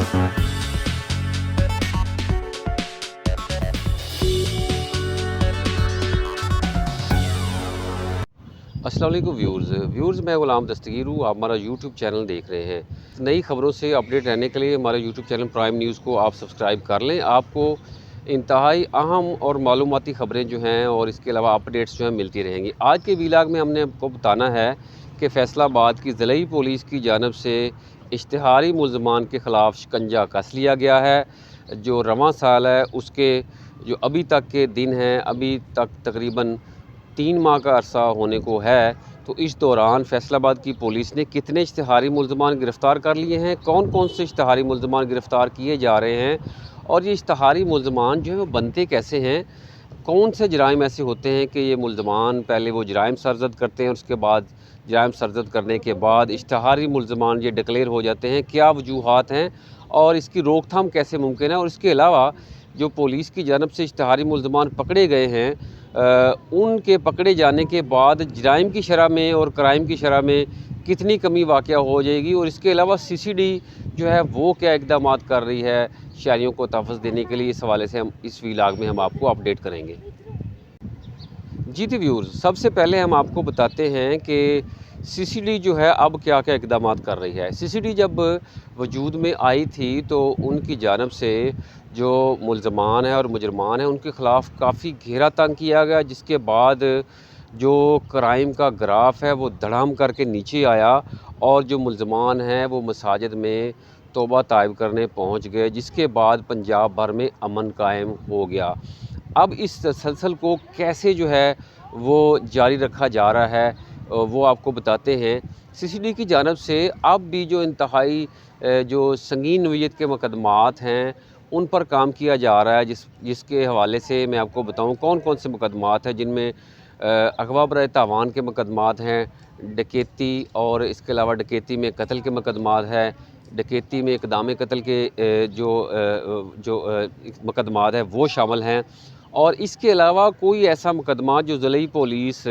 अस्सलाम वालेकुम व्यूअर्स, मैं गुलाम दस्तगीर हूँ। आप हमारा यूट्यूब चैनल देख रहे हैं। नई खबरों से अपडेट रहने के लिए हमारे यूट्यूब चैनल प्राइम न्यूज़ को आप सब्सक्राइब कर लें। आपको इंतहाई अहम और मालूमाती खबरें जो हैं और इसके अलावा अपडेट्स जो हैं मिलती रहेंगी। आज के व्लॉग में हमने आपको बताना है कि फैसलाबाद की ज़िला पुलिस की जानिब से इश्तिहारी मुल्ज़मान के ख़िलाफ़ शिकंजा कस लिया गया है। जो रवां साल है उसके जो अभी तक के दिन हैं, अभी तक तकरीबन 3 माह का अरसा होने को है। तो इस दौरान फैसलाबाद की पुलिस ने कितने इश्तिहारी मुल्ज़मान गिरफ़्तार कर लिए हैं, कौन कौन से इश्तिहारी मुल्ज़मान गिरफ़्तार किए जा रहे हैं और ये इश्तिहारी मुल्ज़मान जो है वो बनते कैसे हैं, कौन से जराइम ऐसे होते हैं कि ये मुल्ज़मान पहले वो जराइम सरज़द करते हैं और उसके बाद जराइम सरज़द करने के बाद इश्तिहारी मुल्ज़मान ये डिक्लेयर हो जाते हैं, क्या वजूहात हैं और इसकी रोकथाम कैसे मुमकिन है। और इसके अलावा जो पुलिस की जानिब से इश्तिहारी मुल्ज़मान पकड़े गए हैं, उनके पकड़े जाने के बाद जराइम की शरह में और क्राइम की शरह में कितनी कमी वाक़या हो जाएगी और इसके अलावा सीसीडी जो है वो क्या इक़दामात कर रही है शहरियों को तहफ़्फ़ुज़ देने के लिए। इस हवाले से हम इस व्लॉग में हम आपको अपडेट करेंगे। जी तो व्यूअर्स, सबसे पहले हम आपको बताते हैं कि सीसीडी जो है अब क्या क्या इक़दामात कर रही है। सीसीडी जब वजूद में आई थी तो उनकी जानिब से जो मुल्ज़मान हैं और मुजरमान हैं उनके ख़िलाफ़ काफ़ी घेरा तंग किया गया, जिसके बाद जो क्राइम का ग्राफ है वो धड़ाम करके नीचे आया और जो मुल्ज़मान हैं वो मसाजिद में तौबा ताइब करने पहुंच गए, जिसके बाद पंजाब भर में अमन कायम हो गया। अब इस तसलसल को कैसे जो है वो जारी रखा जा रहा है वो आपको बताते हैं। सीसीडी की जानिब से अब भी जो इंतहाई जो संगीन नोयत के मुकदमात हैं उन पर काम किया जा रहा है, जिसके हवाले से मैं आपको बताऊं कौन कौन से मुकदमात हैं, जिनमें अगवा बराए तावान के मुकदमात हैं, डकैती और इसके अलावा डकैती में कत्ल के मुकदमात हैं, डकैती में इक़दाम कत्ल के जो मुकदमात है वो शामिल हैं। और इसके अलावा कोई ऐसा मुकदमा जो ज़िला पुलिस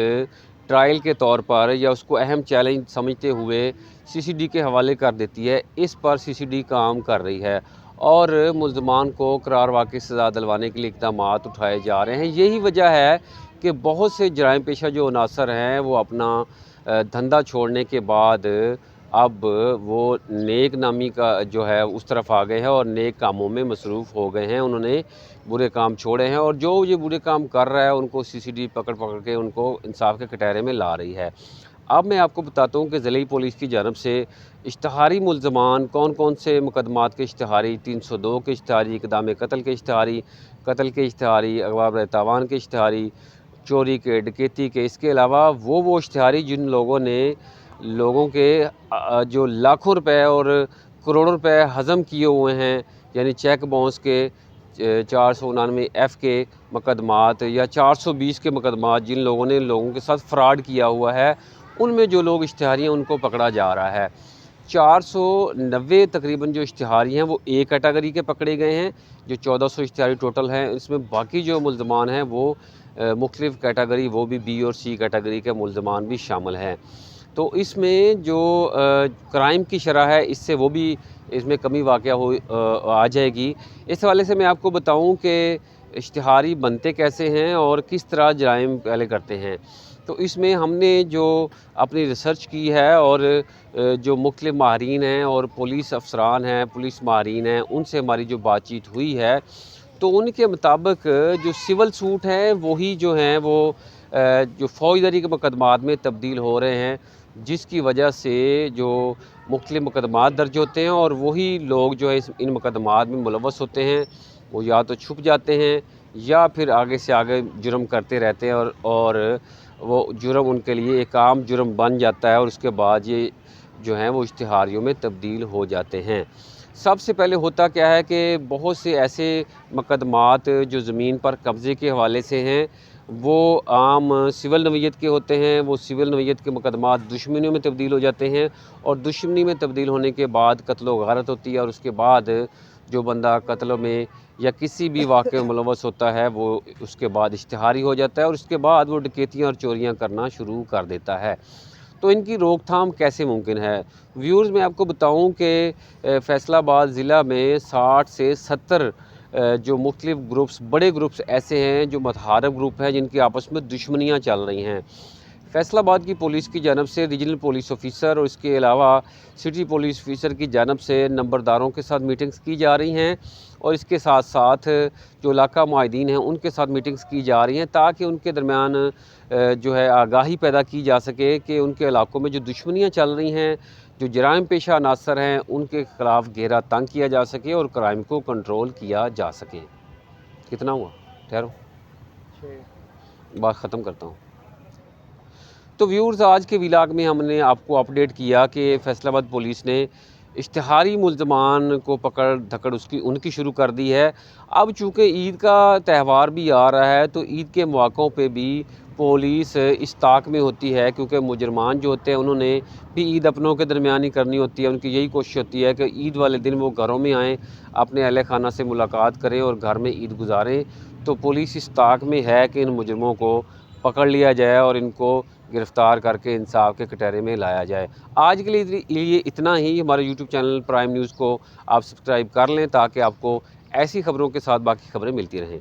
ट्रायल के तौर पर या उसको अहम चैलेंज समझते हुए सीसीडी के हवाले कर देती है, इस पर सीसीडी काम कर रही है और मुल्ज़मान को करार वाक़ई सज़ा दिलवाने के लिए इक़दामात उठाए जा रहे हैं। यही वजह है कि बहुत से जराइम पेशा जो अनासर हैं वो अपना धंधा छोड़ने के बाद अब वो नेक नामी का जो है उस तरफ आ गए हैं और नेक कामों में मसरूफ़ हो गए हैं। उन्होंने बुरे काम छोड़े हैं और जो ये बुरे काम कर रहा है उनको सीसीडी पकड़ पकड़ के उनको इंसाफ के कटहरे में ला रही है। अब मैं आपको बताता हूँ कि ज़िला पुलिस की जानिब से इश्तिहारी मुल्ज़मान कौन कौन से मुकदमात के इश्तिहारी, 302 के इश्तिहारी, इक़दाम कत्ल के इश्तिहारी, कत्ल के इश्तिहारी, अगवा बराए तावान के इश्तिहारी, चोरी के, डकैती के, इसके अलावा वो इश्तिहारी जिन लोगों ने लोगों के जो लाखों रुपए और करोड़ों रुपए हज़म किए हुए हैं, यानी चेक बाउंस के 499 F के मुकदमात या 420 के मुकदमात, जिन लोगों ने लोगों के साथ फ्रॉड किया हुआ है, उनमें जो लोग इश्तिहारी हैं उनको पकड़ा जा रहा है। 490 तकरीबन जो इश्तिहारी हैं वो ए कैटेगरी के पकड़े गए हैं। जो 1400 इश्तिहारी टोटल हैं, इसमें बाकी जो मुल्ज़मान हैं वो मुख्तलिफ़ कैटेगरी, वो भी बी और सी कैटेगरी के मुल्ज़मान भी शामिल हैं। तो इसमें जो क्राइम की शरह है इससे वो भी इसमें कमी वाक़या हो आ जाएगी। इस हवाले से मैं आपको बताऊं कि इश्तिहारी बनते कैसे हैं और किस तरह जराइम पहले करते हैं। तो इसमें हमने जो अपनी रिसर्च की है और जो मुख्तलिफ़ माहिरीन हैं और पुलिस अफसरान हैं, पुलिस माहिरीन हैं, उनसे हमारी जो बातचीत हुई है तो उनके मुताबिक जो सिविल सूट हैं वही जो हैं वो जो फ़ौजदारी के मुकदमात में तब्दील हो रहे हैं, जिसकी वजह से जो मुख्तलिफ़ मुकदमात दर्ज होते हैं और वही लोग जो है इन मुकदमात में मुलव्वस होते हैं, वो या तो छुप जाते हैं या फिर आगे से आगे जुर्म करते रहते हैं और वो जुर्म उनके लिए एक आम जुर्म बन जाता है और उसके बाद ये जो हैं वो इश्तिहारियों में तब्दील हो जाते हैं। सबसे पहले होता क्या है कि बहुत से ऐसे मुकदमात जो ज़मीन पर कब्ज़े के हवाले से हैं वो आम सिविल नोयत के होते हैं। वो सिविल नोयत के मुकदमात दुश्मनियों में तब्दील हो जाते हैं और दुश्मनी में तब्दील होने के बाद कत्ल व गारत होती है और उसके बाद जो बंदा कत्ल में या किसी भी वाक़े में मुलव्वस होता है वो उसके बाद इश्तिहारी हो जाता है और उसके बाद वो डकैतियाँ और चोरियाँ करना शुरू कर देता है। تو ان کی روک تھام کیسے ممکن ہے؟ ویورز میں آپ کو بتاؤں کہ فیصل آباد ضلع میں 60 سے 70 جو مختلف گروپس، بڑے گروپس ایسے ہیں جو متحارب گروپ ہیں جن کی آپس میں دشمنیاں چل رہی ہیں۔ فیصل آباد کی پولیس کی جانب سے ریجنل پولیس آفیسر اور اس کے علاوہ سٹی پولیس آفیسر کی جانب سے نمبرداروں کے ساتھ میٹنگز کی جا رہی ہیں، اور اس کے ساتھ ساتھ جو علاقہ معاہدین ہیں ان کے ساتھ میٹنگز کی جا رہی ہیں تاکہ ان کے درمیان جو ہے آگاہی پیدا کی جا سکے کہ ان کے علاقوں میں جو دشمنیاں چل رہی ہیں، جو جرائم پیشہ عناصر ہیں، ان کے خلاف گھیرا تنگ کیا جا سکے اور کرائم کو کنٹرول کیا جا سکے۔ کتنا ہوا؟ ٹھہرو، بات ختم کرتا ہوں۔ تو ویورز، آج کے ولاگ میں ہم نے آپ کو اپڈیٹ کیا کہ فیصل آباد پولیس نے اشتہاری ملزمان کو پکڑ دھکڑ ان کی شروع کر دی ہے۔ اب چونکہ عید کا تہوار بھی آ رہا ہے تو عید کے مواقعوں پہ بھی پولیس اس طاق میں ہوتی ہے، کیونکہ مجرمان جو ہوتے ہیں انہوں نے بھی عید اپنوں کے درمیان ہی کرنی ہوتی ہے۔ ان کی یہی کوشش ہوتی ہے کہ عید والے دن وہ گھروں میں آئیں، اپنے اہل خانہ سے ملاقات کریں اور گھر میں عید گزاریں۔ تو پولیس اس طاق میں ہے کہ ان مجرموں کو پکڑ لیا جائے اور ان کو گرفتار کر کے انصاف کے کٹہرے میں لایا جائے۔ آج کے لیے اتنا ہی۔ ہمارے یوٹیوب چینل پرائم نیوز کو آپ سبسکرائب کر لیں تاکہ آپ کو ایسی خبروں کے ساتھ باقی خبریں ملتی رہیں۔